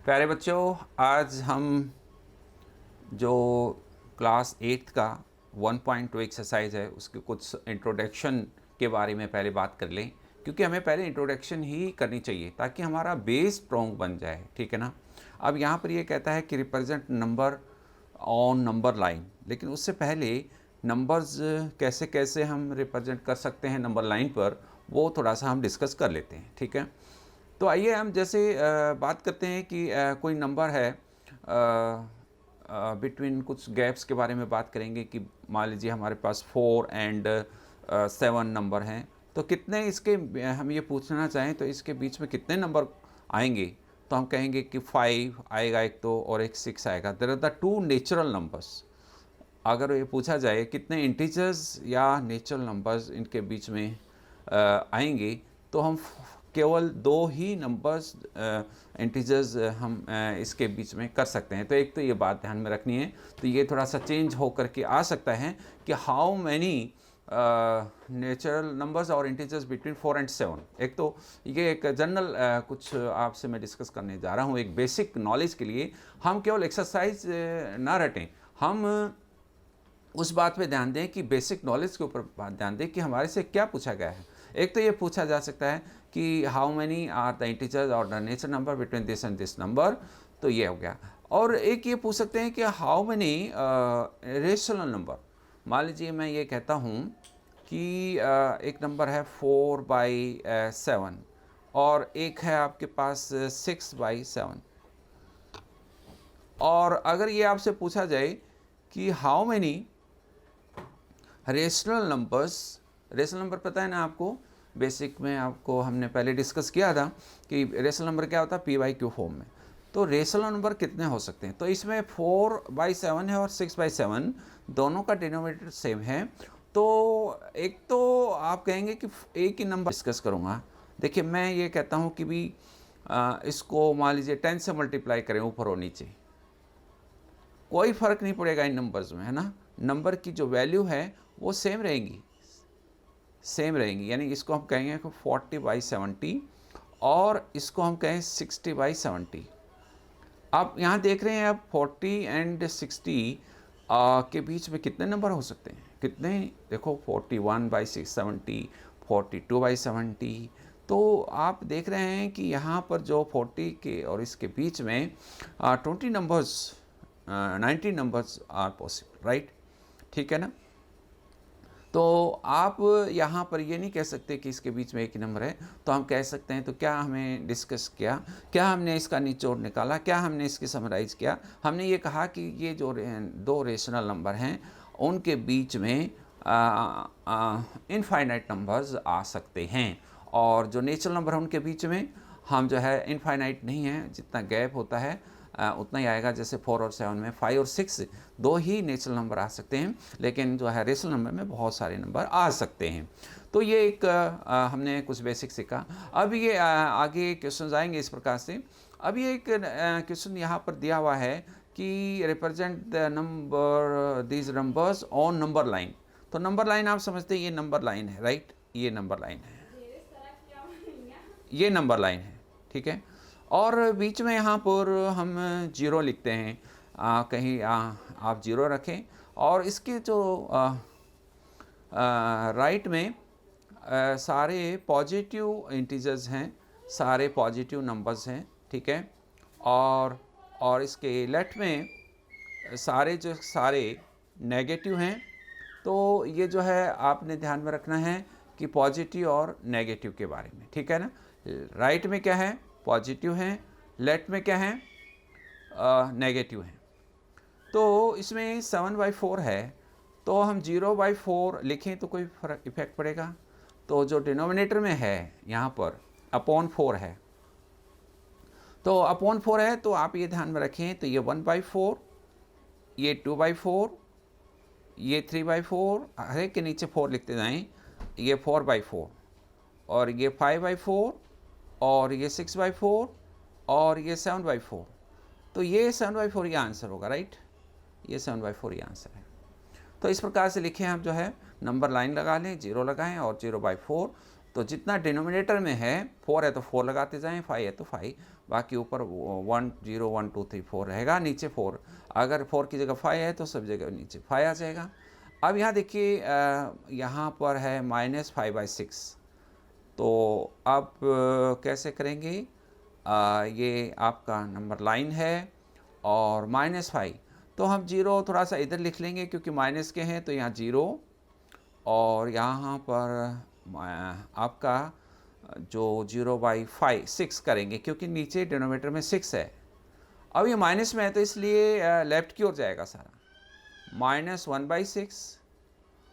प्यारे बच्चों, आज हम जो क्लास 8 का 1.2 एक्सरसाइज है उसके कुछ इंट्रोडक्शन के बारे में पहले बात कर लें, क्योंकि हमें पहले इंट्रोडक्शन ही करनी चाहिए ताकि हमारा बेस स्ट्रॉन्ग बन जाए। ठीक है ना। अब यहाँ पर ये कहता है कि represent number on number line, लेकिन उससे पहले नंबर्स कैसे कैसे हम रिप्रेजेंट कर सकते हैं नंबर लाइन पर, वो थोड़ा सा हम डिस्कस कर लेते हैं। ठीक है। तो आइए हम जैसे बात करते हैं कि कोई नंबर है, बिटवीन कुछ गैप्स के बारे में बात करेंगे कि मान लीजिए हमारे पास 4 एंड 7 नंबर हैं, तो कितने इसके हम ये पूछना चाहें तो इसके बीच में कितने नंबर आएंगे, तो हम कहेंगे कि 5 आएगा एक तो, और एक 6 आएगा। There are the two natural numbers. अगर ये पूछा जाए कितने इंटीजर्स या नेचुरल नंबर्स इनके बीच में आएंगे, तो हम केवल दो ही नंबर्स इंटीजर्स हम इसके बीच में कर सकते हैं। तो एक तो ये बात ध्यान में रखनी है। तो ये थोड़ा सा चेंज हो करके आ सकता है कि हाउ मैनी नेचुरल नंबर्स और इंटीजर्स बिटवीन 4 एंड 7। एक तो ये एक जनरल कुछ आपसे मैं डिस्कस करने जा रहा हूँ, एक बेसिक नॉलेज के लिए। हम केवल एक्सरसाइज ना रटें, हम उस बात पे ध्यान दें कि बेसिक नॉलेज के ऊपर ध्यान दें कि हमारे से क्या पूछा गया है। एक तो ये पूछा जा सकता है कि how many are the integers और the natural number between this and this number, तो ये हो गया। और एक ये पूछ सकते हैं कि हाउ मैनी रेशनल नंबर। मान लीजिए मैं ये कहता हूँ कि एक नंबर है 4/7 और एक है आपके पास 6/7। और अगर ये आपसे पूछा जाए कि how many rational numbers, rational number पता है ना आपको, बेसिक में आपको हमने पहले डिस्कस किया था कि रेशनल नंबर क्या होता है, p/q फॉर्म में। तो रेशनल नंबर कितने हो सकते हैं, तो इसमें 4/7 है और 6/7, दोनों का डिनोमिनेटर सेम है। तो एक तो आप कहेंगे कि एक ही नंबर डिस्कस करूँगा। देखिए मैं ये कहता हूँ कि भी इसको मान लीजिए 10 से मल्टीप्लाई करें ऊपर और नीचे, कोई फ़र्क नहीं पड़ेगा इन नंबर्स में, है ना। नंबर की जो वैल्यू है वो सेम रहेंगी, सेम रहेंगी। यानी इसको हम कहेंगे 40/70 और इसको हम कहें 60/70। आप यहाँ देख रहे हैं, अब 40 एंड 60 के बीच में कितने नंबर हो सकते हैं, कितने, देखो 41/70, 42/70। तो आप देख रहे हैं कि यहाँ पर जो 40 के और इसके बीच में 20 numbers, 90 numbers are possible, right. ठीक है ना। तो आप यहाँ पर ये नहीं कह सकते कि इसके बीच में एक ही नंबर है। तो हम कह सकते हैं, तो क्या हमें डिस्कस किया, क्या हमने इसका निचोड़ निकाला, क्या हमने इसकी समराइज़ किया। हमने ये कहा कि ये जो दो रेशनल नंबर हैं उनके बीच में इनफाइनाइट नंबर्स आ सकते हैं, और जो नेचुरल नंबर है उनके बीच में हम जो है इनफाइनाइट नहीं है, जितना गैप होता है उतना ही आएगा। जैसे 4 और 7 में 5 और 6 दो ही नेचुरल नंबर आ सकते हैं, लेकिन जो है रेशनल नंबर में बहुत सारे नंबर आ सकते हैं। तो ये एक हमने कुछ बेसिक सीखा। अब ये आगे क्वेश्चन आएंगे इस प्रकार से। अब ये एक क्वेश्चन यहाँ पर दिया हुआ है कि represent the number these numbers on number line. तो नंबर लाइन आप समझते हैं, ये नंबर लाइन है, राइट, ये नंबर लाइन है, ये नंबर लाइन है। ठीक है। और बीच में यहाँ पर हम जीरो लिखते हैं, कहीं आप जीरो रखें, और इसके जो राइट में सारे पॉजिटिव इंटीजर्स हैं, सारे पॉजिटिव नंबर्स हैं। ठीक है। और इसके लेफ्ट में सारे जो सारे नेगेटिव हैं। तो ये जो है आपने ध्यान में रखना है कि पॉजिटिव और नेगेटिव के बारे में। ठीक है ना। राइट में क्या है, पॉजिटिव हैं, लेफ्ट में क्या है, नेगेटिव हैं। तो इसमें 7/4 है, तो हम 0/4 लिखें तो कोई फर्क इफेक्ट पड़ेगा। तो जो डिनोमिनेटर में है यहाँ पर अपॉन 4 है, तो अपॉन 4 है, तो आप ये ध्यान में रखें, तो ये 1/4, ये 2/4, ये 3/4, हर एक के नीचे 4 लिखते जाएं, ये 4/4, और ये 5/4, और ये 6/4, और ये 7/4। तो ये 7/4 ये आंसर होगा, राइट, ये 7/4 ये आंसर है। तो इस प्रकार से लिखें, हम जो है नंबर लाइन लगा लें, 0 लगाएं और 0/4, तो जितना डिनोमिनेटर में है 4 है तो 4 लगाते जाएं, 5 है तो 5, बाकी ऊपर 1 0 1 2 3 4 रहेगा, नीचे 4। अगर 4 की जगह 5 है तो सब जगह नीचे 5 आ जाएगा। अब यहाँ देखिए यहाँ पर है -5/6, तो आप कैसे करेंगे? ये आपका नंबर लाइन है और -5, तो हम 0 थोड़ा सा इधर लिख लेंगे क्योंकि माइनस के हैं, तो यहाँ 0 और यहाँ पर आपका जो 0/6 करेंगे क्योंकि नीचे डिनोमिनेटर में 6 है। अब ये माइनस में है तो इसलिए लेफ्ट की ओर जाएगा सारा, -1/6,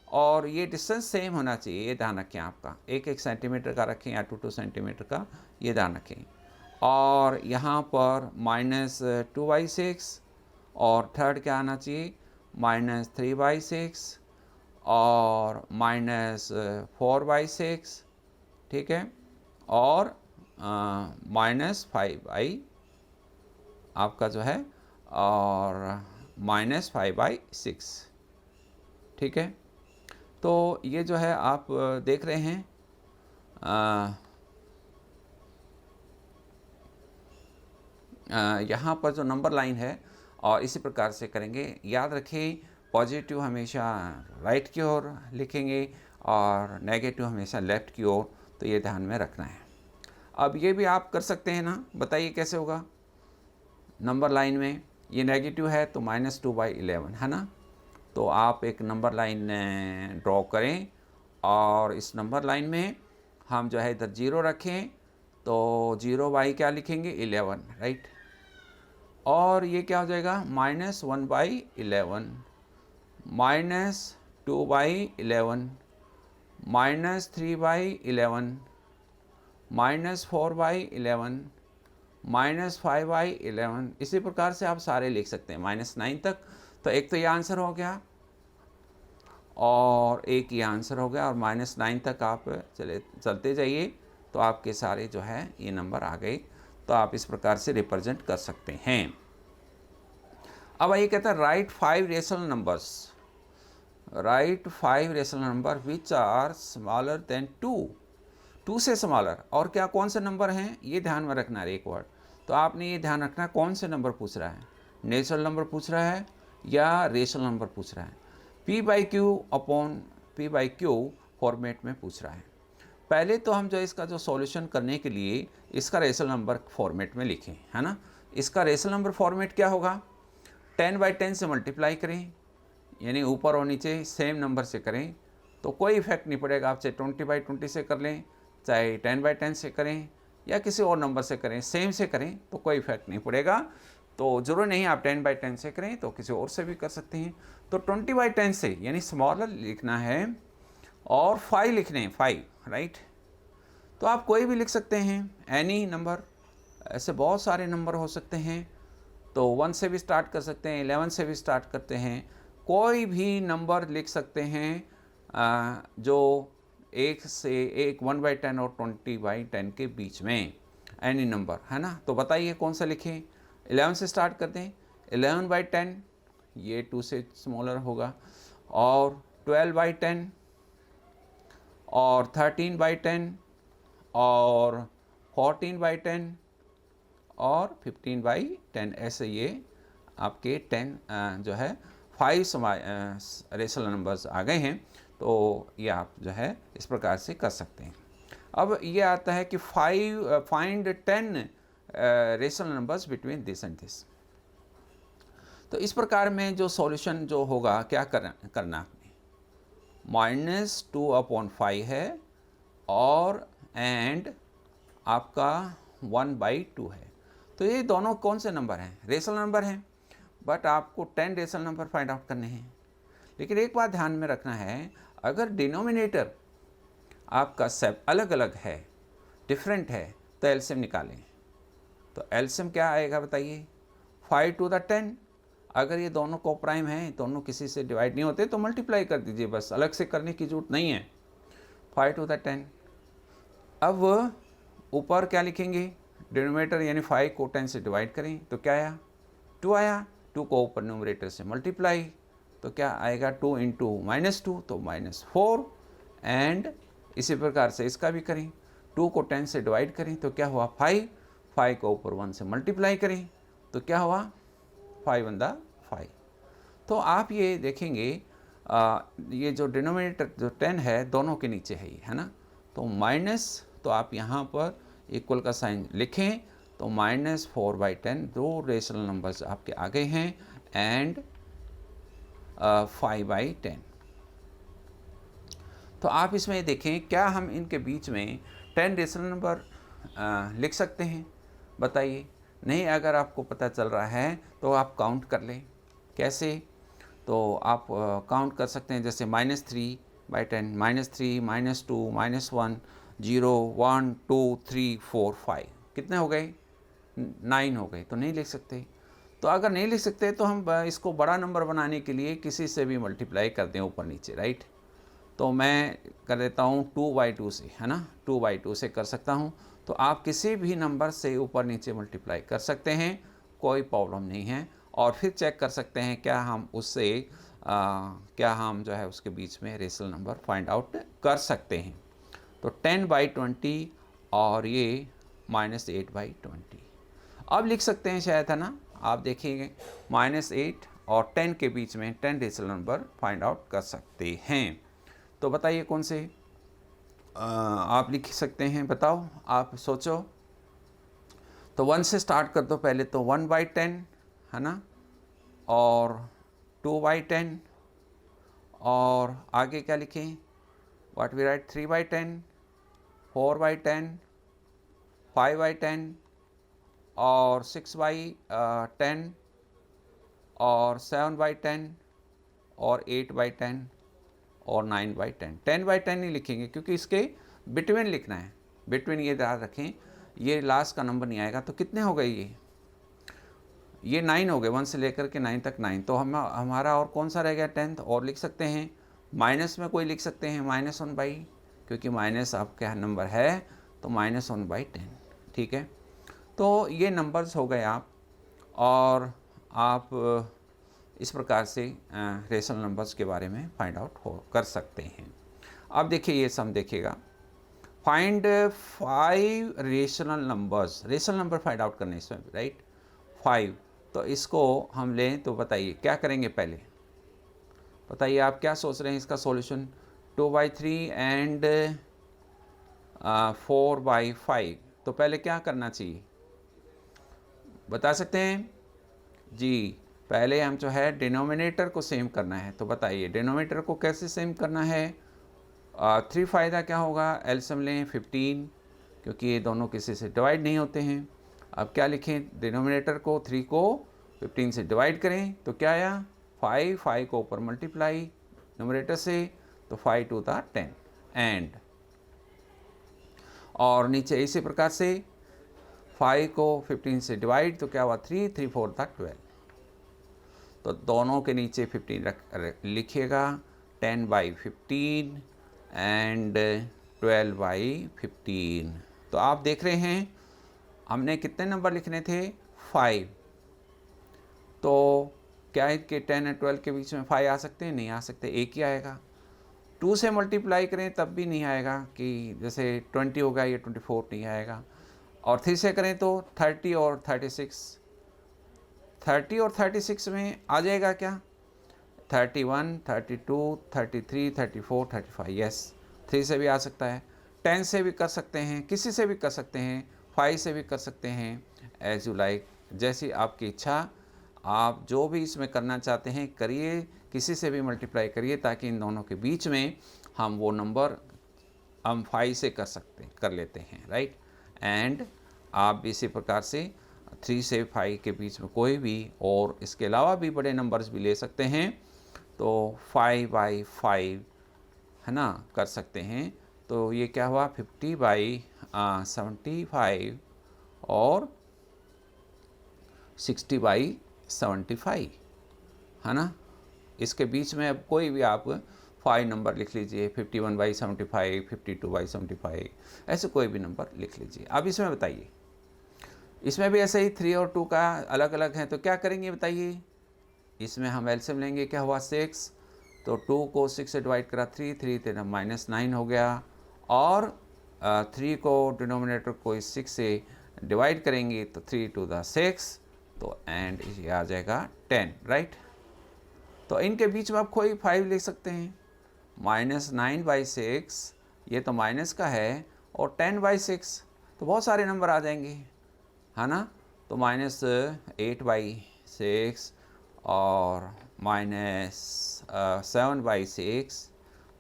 और ये डिस्टेंस सेम होना चाहिए, ये ध्यान रखें। आपका 1 सेंटीमीटर का रखें या 2 सेंटीमीटर का, ये ध्यान रखें। और यहाँ पर -2/6 और थर्ड क्या आना चाहिए, -3/6 और -4/6, ठीक है, और -5 आपका जो है और -5/6, ठीक है। तो ये जो है आप देख रहे हैं यहाँ पर जो नंबर लाइन है, और इसी प्रकार से करेंगे। याद रखें पॉजिटिव हमेशा राइट की ओर लिखेंगे और नेगेटिव हमेशा लेफ़्ट की ओर, तो ये ध्यान में रखना है। अब ये भी आप कर सकते हैं ना, बताइए कैसे होगा। नंबर लाइन में ये नेगेटिव है तो -2/11 है ना, तो आप एक नंबर लाइन ड्रॉ करें और इस नंबर लाइन में हम जो है इधर 0 रखें, तो 0 क्या लिखेंगे, 11, राइट। और ये क्या हो जाएगा, -1/11, -2/11, -3/11, -4/11, -5/11। इसी प्रकार से आप सारे लिख सकते हैं -9 तक। तो एक तो ये आंसर हो गया और एक ये आंसर हो गया, और -9 तक आप चलते जाइए तो आपके सारे जो है ये नंबर आ गए। तो आप इस प्रकार से रिप्रेजेंट कर सकते हैं। अब ये कहता है right 5 rational numbers, right 5 rational number which are smaller than 2 से स्मॉलर। और क्या कौन से नंबर हैं ये ध्यान में रखना है, एक वर्ड। तो आपने ये ध्यान रखना कौन से नंबर पूछ रहा है, नेचुरल नंबर पूछ रहा है या रेशनल नंबर पूछ रहा है। P/Q फॉर्मेट में पूछ रहा है। पहले तो हम जो इसका जो सॉल्यूशन करने के लिए इसका रेशनल नंबर फॉर्मेट में लिखें, है ना। इसका रेशनल नंबर फॉर्मेट क्या होगा, 10/10 से मल्टीप्लाई करें, यानी ऊपर और नीचे सेम नंबर से करें तो कोई इफेक्ट नहीं पड़ेगा। आप चाहे 20/20 से कर लें, चाहे 10/10 से करें या किसी और नंबर से करें, सेम से करें तो कोई इफेक्ट नहीं पड़ेगा। तो जरूर नहीं आप 10/10 से करें, तो किसी और से भी कर सकते हैं। तो 20/10 से यानी स्मॉलर लिखना है और 5 लिखने हैं, 5, राइट। तो आप कोई भी लिख सकते हैं, एनी नंबर, ऐसे बहुत सारे नंबर हो सकते हैं। तो 1 से भी स्टार्ट कर सकते हैं, 11 से भी स्टार्ट करते हैं, कोई भी नंबर लिख सकते हैं जो 1/10 और 20/10 के बीच में, एनी नंबर, है ना। तो बताइए कौन सा लिखें। 11 से स्टार्ट करते हैं, 11/10 ये 2 से स्मॉलर होगा, और 12/10 और 13/10 और 14/10 और 15/10, ऐसे ये आपके 10 जो है 5 रेशनल नंबर्स आ गए हैं। तो ये आप जो है इस प्रकार से कर सकते हैं। अब ये आता है कि find 10 rational numbers between this and this. तो इस प्रकार में जो सॉल्यूशन जो होगा क्या करना -2/5 है और एंड आपका 1/2 है। तो ये दोनों कौन से नंबर हैं, रेशनल नंबर हैं, बट आपको 10 रेशनल नंबर फाइंड आउट करने हैं। लेकिन एक बात ध्यान में रखना है, अगर डिनोमिनेटर आपका सब अलग अलग है, डिफरेंट है, तो एलसीएम निकालें। तो एलसीएम क्या आएगा बताइए, 5 to the 10। अगर ये दोनों को प्राइम हैं, दोनों किसी से डिवाइड नहीं होते, तो मल्टीप्लाई कर दीजिए, बस अलग से करने की जरूरत नहीं है। 5 to the 10। अब ऊपर क्या लिखेंगे, डिनोमिनेटर यानी 5 को 10 से डिवाइड करें तो क्या आया, 2 आया। 2 को ऊपर न्यूमरेटर से मल्टीप्लाई तो क्या आएगा, 2 × -2 तो -4 एंड इसी प्रकार से इसका भी करें, 2 को 10 से डिवाइड करें तो क्या हुआ 5, 5 को ऊपर 1 से मल्टीप्लाई करें तो क्या हुआ 5 वन द 5। तो आप ये देखेंगे ये जो डिनोमिनेटर जो 10 है दोनों के नीचे है ये, है ना। तो माइनस, तो आप यहाँ पर इक्वल का साइन लिखें तो -4/10 दो रेशनल नंबर्स आपके आ गए हैं एंड 5/10। तो आप इसमें देखें क्या हम इनके बीच में 10 रेशनल नंबर लिख सकते हैं, बताइए। नहीं, अगर आपको पता चल रहा है तो आप काउंट कर लें। कैसे? तो आप काउंट कर सकते हैं, जैसे -3/10, -3, -2, -1, 0, 1, 2, 3, 4, 5 कितने हो गए? 9 हो गए। तो नहीं लिख सकते। तो अगर नहीं लिख सकते तो हम इसको बड़ा नंबर बनाने के लिए किसी से भी मल्टीप्लाई कर दें ऊपर नीचे, राइट। तो मैं कर देता हूँ 2/2 से, है ना, 2/2 से कर सकता हूँ। तो आप किसी भी नंबर से ऊपर नीचे मल्टीप्लाई कर सकते हैं, कोई प्रॉब्लम नहीं है। और फिर चेक कर सकते हैं क्या हम उससे क्या हम जो है उसके बीच में रेशनल नंबर फाइंड आउट कर सकते हैं। तो 10/20 और ये -8/20 अब लिख सकते हैं शायद, है ना। आप देखिए -8 और 10 के बीच में 10 रेशनल नंबर फाइंड आउट कर सकते हैं। तो बताइए कौन से आप लिख सकते हैं, बताओ, आप सोचो। तो 1 से स्टार्ट कर दो पहले। तो 1/10, है ना, और 2/10, और आगे क्या लिखें, व्हाट वी राइट, 3/10, 4/10, 5/10 और 6/10 और 7/10 और 8/10 और 9/10। 10/10 नहीं लिखेंगे क्योंकि इसके बिटवीन लिखना है, बिटवीन ये याद रखें, ये लास्ट का नंबर नहीं आएगा। तो कितने हो गए ये 9 हो गए, 1 से लेकर के 9 तक 9। तो हमारा और कौन सा रह गया 10th, और लिख सकते हैं माइनस में कोई लिख सकते हैं -1/, क्योंकि माइनस आपका नंबर है तो -1/10, ठीक है। तो ये नंबर्स हो गए आप, और आप इस प्रकार से रेशनल नंबर्स के बारे में फाइंड आउट कर सकते हैं। अब देखिए ये सम देखिएगा, find 5 rational numbers, rational number find out करने इसमें, राइट, 5। तो इसको हम लें तो बताइए क्या करेंगे पहले, बताइए आप क्या सोच रहे हैं इसका सॉल्यूशन। 2/3 एंड 4/5। तो पहले क्या करना चाहिए बता सकते हैं जी। पहले हम जो है डिनोमिनेटर को सेम करना है। तो बताइए डिनोमिनेटर को कैसे सेम करना है। 3 फ़ायदा क्या होगा, एलसीएम लें 15, क्योंकि ये दोनों किसी से डिवाइड नहीं होते हैं। अब क्या लिखें, डिनोमिनेटर को 3 को 15 से डिवाइड करें तो क्या आया 5, 5 को ऊपर मल्टीप्लाई न्यूमरेटर से, तो 5 2 था 10 एंड, और नीचे इसी प्रकार से 5 को 15 से डिवाइड तो क्या हुआ 3, 3 4 था 12। तो दोनों के नीचे 15 लिखिएगा, 10/15 एंड 12/15। तो आप देख रहे हैं हमने कितने नंबर लिखने थे 5। तो क्या है कि 10 और 12 के बीच में 5 आ सकते हैं, नहीं आ सकते, एक ही आएगा। 2 से मल्टीप्लाई करें तब भी नहीं आएगा, कि जैसे 20 होगा या 24 नहीं आएगा। और 3 से करें तो 30 और 36, 30 और 36 में आ जाएगा क्या 31, 32, 33, 34, 35, यस 3 से भी आ सकता है, 10 से भी कर सकते हैं, किसी से भी कर सकते हैं, 5 से भी कर सकते हैं, एज यू लाइक, जैसी आपकी इच्छा। आप जो भी इसमें करना चाहते हैं करिए, किसी से भी मल्टीप्लाई करिए, ताकि इन दोनों के बीच में हम वो नंबर हम 5 से कर लेते हैं, राइट। एंड आप इसी प्रकार से 3 से 5 के बीच में कोई भी और इसके अलावा भी बड़े नंबर्स भी ले सकते हैं। तो 5/5 है ना कर सकते हैं। तो ये क्या हुआ 50/75 और 60/75, है ना। इसके बीच में अब कोई भी आप 5 नंबर लिख लीजिए, 51/75, 52/75, ऐसे कोई भी नंबर लिख लीजिए। अब इसमें बताइए, इसमें भी ऐसे ही 3 और 2 का अलग अलग है। तो क्या करेंगे बताइए, इसमें हम एलसीएम लेंगे, क्या हुआ 6, तो 2 को 6 से डिवाइड करा 3, 3 तेरा -9 हो गया, और 3 को डिनोमिनेटर को इस 6 से डिवाइड करेंगे तो 3 टू द 6, तो एंड ये आ जाएगा 10, राइट। तो इनके बीच में आप कोई 5 लिख सकते हैं। -9/6 ये तो माइनस का है, और 10/6 तो बहुत सारे नंबर आ जाएंगे, है ना। तो -8/6 और -7/6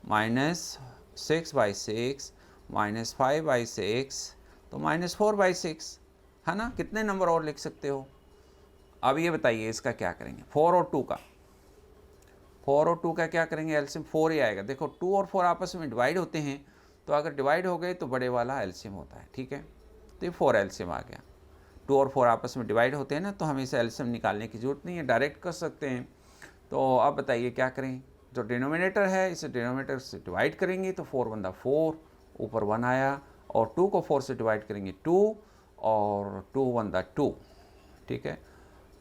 -6/6 -5/6 तो -4/6, है ना। कितने नंबर और लिख सकते हो। अब ये बताइए इसका क्या करेंगे, 4 और 2 का। 4 और 2 का क्या करेंगे, एलसीएम 4 ही आएगा। देखो 2 और 4 आपस में डिवाइड होते हैं, तो अगर डिवाइड हो गए तो बड़े वाला एलसीएम होता है, ठीक है। तो ये 4 एलसीएम आ गया। 2 और 4 आपस में डिवाइड होते हैं ना, तो हमें इसे एलसीएम निकालने की जरूरत नहीं है, डायरेक्ट कर सकते हैं। तो अब बताइए क्या करें। जो डिनोमिनेटर है इसे डिनोमिनेटर से डिवाइड करेंगे तो 4 1 4, ऊपर 1 आया, और 2 को 4 से डिवाइड करेंगे 2, और 2 1 2, ठीक है।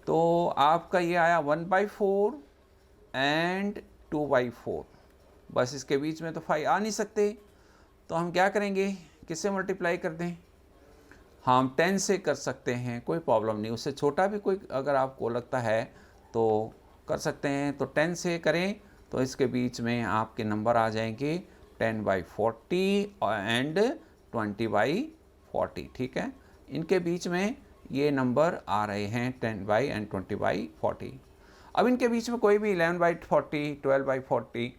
तो आपका ये आया 1/4 एंड 2/4। बस इसके बीच में तो 5 आ नहीं सकते, तो हम क्या करेंगे, किससे मल्टीप्लाई कर दें। हम 10 से कर सकते हैं, कोई प्रॉब्लम नहीं। उससे छोटा भी कोई अगर आपको लगता है तो कर सकते हैं। तो 10 से करें तो इसके बीच में आपके नंबर आ जाएंगे 10/40 एंड 20/40, ठीक है। इनके बीच में ये नंबर आ रहे हैं 10 एंड 20/40। अब इनके बीच में कोई भी 11/40, 12/40,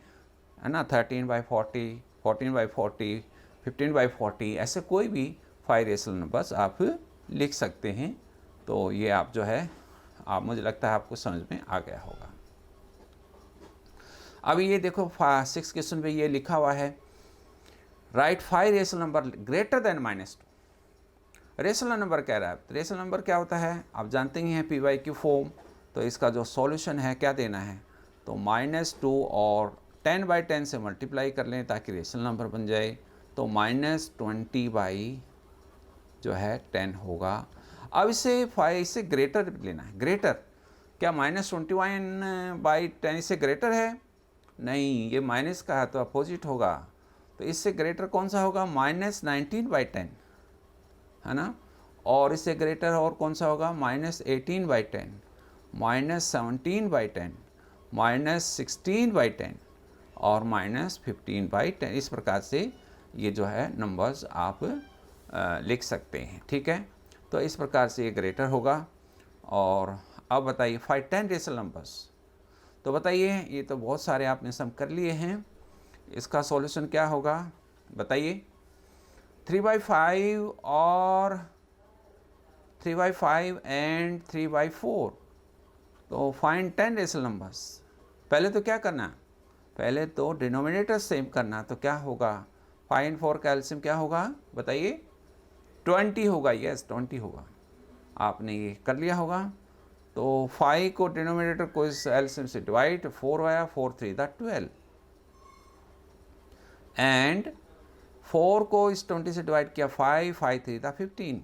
है ना, 13/40, 14/40, 15/40, ऐसे कोई भी 5 रेशनल नंबर्स आप लिख सकते हैं। तो ये आप जो है, आप मुझे लगता है आपको समझ में आ गया होगा। अब ये देखो 6 क्वेश्चन पे ये लिखा हुआ है, right 5 rational number greater than -2। Rational number कह रहा है। रेशनल नंबर क्या होता है, आप जानते ही हैं, PYQ फॉर्म। तो इसका जो सॉल्यूशन है क्या देना है, तो -2 और 10/10 से मल्टीप्लाई कर लें ताकि रेशनल नंबर बन जाए। तो -20/10 होगा। अब इसे 5 से ग्रेटर लेना है। ग्रेटर क्या -21/10 से ग्रेटर है, नहीं, ये माइनस का है तो अपोजिट होगा। तो इससे ग्रेटर कौन सा होगा, -19/10, है ना। और इससे ग्रेटर और कौन सा होगा, -18/10, -17/10, -16/10 और -15/10। इस प्रकार से ये जो है नंबर्स आप लिख सकते हैं, ठीक है। तो इस प्रकार से ये ग्रेटर होगा। और अब बताइए 10 रेशनल नंबर्स। तो बताइए, ये तो बहुत सारे आपने सम कर लिए हैं, इसका सॉल्यूशन क्या होगा बताइए। 3/5 और 3/5 एंड 3/4। तो फाइंड 10 रेशनल नंबर्स। पहले तो क्या करना, पहले तो डिनोमिनेटर सेम करना। तो क्या होगा, 5 एंड 4 का एलसीएम क्या होगा बताइए, 20 होगा। यस 20 होगा, आपने ये कर लिया होगा। तो 5 को डिनोमिनेटर को इस एलसीएम से डिवाइड, 4 आया, 4 3 12, एंड 4 को इस 20 से डिवाइड किया, 5 5 3 15।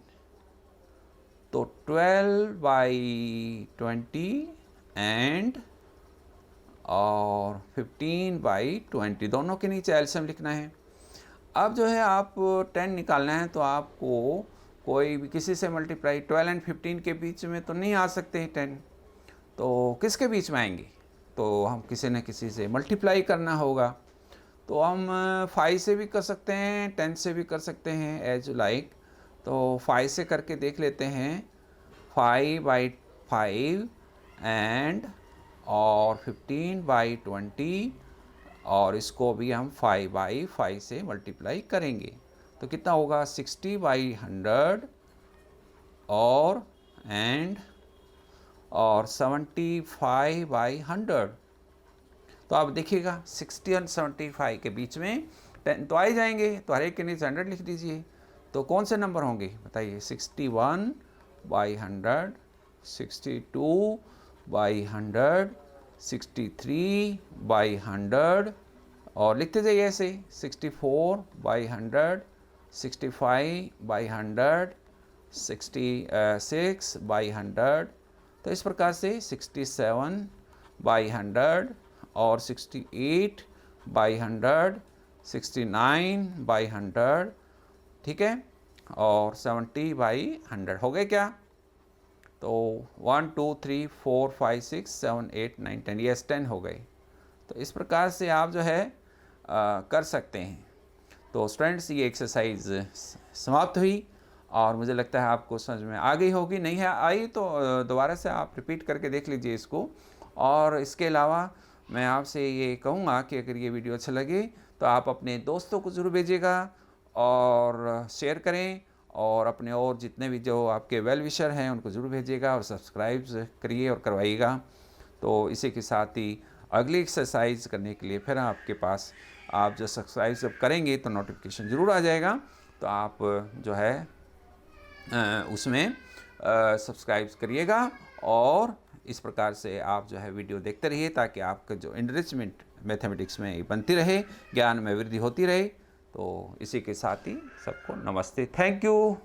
तो 12/20 एंड और 15/20, दोनों के नीचे एलसीएम लिखना है। अब जो है आप 10 निकालना है, तो आपको कोई भी किसी से मल्टीप्लाई, 12 एंड 15 के बीच में तो नहीं आ सकते 10, तो किसके बीच में आएंगे, तो हम किसी न किसी से मल्टीप्लाई करना होगा। तो हम 5 से भी कर सकते हैं, 10 से भी कर सकते हैं, एज लाइक। तो 5 से करके देख लेते हैं, 5/5 एंड और 15/20, और इसको भी हम 5/5 से मल्टीप्लाई करेंगे। तो कितना होगा, 60/100 और 75/100। तो आप देखिएगा 60 और 75 के बीच में 10 तो आ ही जाएंगे, तो हर एक के नीचे 100 लिख दीजिए। तो कौन से नंबर होंगे बताइए, 61/100, 62/100, 63/100, और लिखते जाइए ऐसे, 64/100, 65/100, 66/100। तो इस प्रकार से 67/100 और 68/100, 69/100, ठीक है, और 70/100 हो गए क्या? तो 1 2 3 4 5 6 7 8 9 10, यस 10 हो गए। तो इस प्रकार से आप जो है कर सकते हैं। तो स्टूडेंट्स, ये एक्सरसाइज समाप्त हुई और मुझे लगता है आपको समझ में आ गई होगी। नहीं है आई तो दोबारा से आप रिपीट करके देख लीजिए इसको। और इसके अलावा मैं आपसे ये कहूँगा कि अगर ये वीडियो अच्छा लगे तो आप अपने दोस्तों को ज़रूर भेजिएगा और शेयर करें, और अपने और जितने भी जो आपके वेल विशर हैं उनको ज़रूर भेजिएगा और सब्सक्राइब करिए और करवाइएगा। तो इसी के साथ ही अगली एक्सरसाइज करने के लिए फिर आपके पास, आप जो सब्सक्राइब जब करेंगे तो नोटिफिकेशन ज़रूर आ जाएगा, तो आप जो है उसमें सब्सक्राइब करिएगा और इस प्रकार से आप जो है वीडियो देखते रहिए, ताकि आपका जो एनरिचमेंट मैथमेटिक्स में बनती रहे, ज्ञान में वृद्धि होती रहे। तो इसी के साथ ही सबको नमस्ते, थैंक यू।